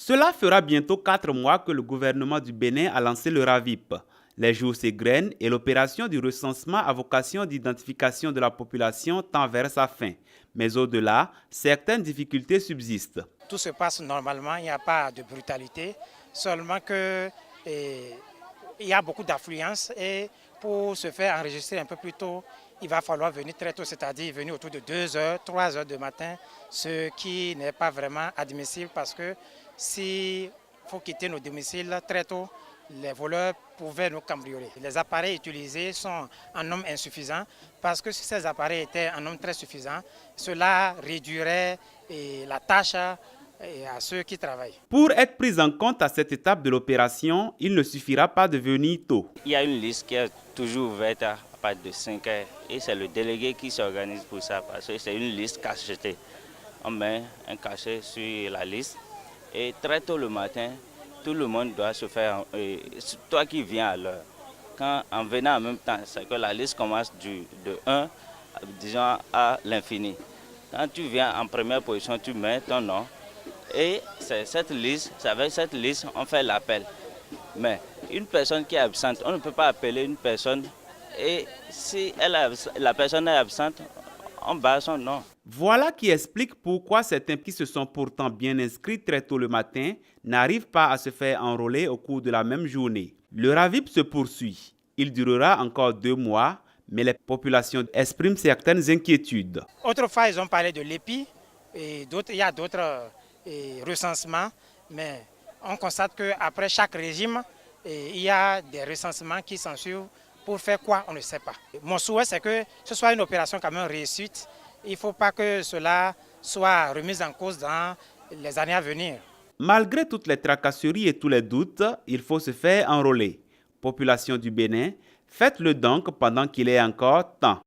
Cela fera bientôt 4 mois que le gouvernement du Bénin a lancé le RAVIP. Les jours s'égrènent et l'opération du recensement à vocation d'identification de la population tend vers sa fin. Mais au-delà, certaines difficultés subsistent. Tout se passe normalement, il n'y a pas de brutalité, seulement que il y a beaucoup d'affluence et pour se faire enregistrer un peu plus tôt, il va falloir venir très tôt, c'est-à-dire venir autour de 2 heures, 3 heures du matin, ce qui n'est pas vraiment admissible parce que s'il faut quitter nos domiciles très tôt, les voleurs pouvaient nous cambrioler. Les appareils utilisés sont en nombre insuffisant parce que si ces appareils étaient en nombre très suffisant, cela réduirait la tâche à ceux qui travaillent. Pour être pris en compte à cette étape de l'opération, il ne suffira pas de venir tôt. Il y a une liste qui est toujours ouverte à partir de 5 heures et c'est le délégué qui s'organise pour ça parce que c'est une liste cachetée. On met un cachet sur la liste et très tôt le matin, tout le monde doit se faire, toi qui viens à l'heure, quand en venant en même temps, c'est que la liste commence de 1, disons, à l'infini. Quand tu viens en première position, tu mets ton nom et c'est avec cette liste, on fait l'appel. Mais une personne qui est absente, on ne peut pas appeler une personne et si la personne est absente, on bat son nom. Voilà qui explique pourquoi certains qui se sont pourtant bien inscrits très tôt le matin n'arrivent pas à se faire enrôler au cours de la même journée. Le RAVIP se poursuit. Il durera encore 2 mois, mais les populations expriment certaines inquiétudes. Autrefois, ils ont parlé de l'EPI et il y a d'autres recensements, mais on constate qu'après chaque régime, il y a des recensements qui s'en suivent. Pour faire quoi, on ne sait pas. Mon souhait, c'est que ce soit une opération quand même réussite. Il ne faut pas que cela soit remis en cause dans les années à venir. Malgré toutes les tracasseries et tous les doutes, il faut se faire enrôler. Population du Bénin, faites-le donc pendant qu'il est encore temps.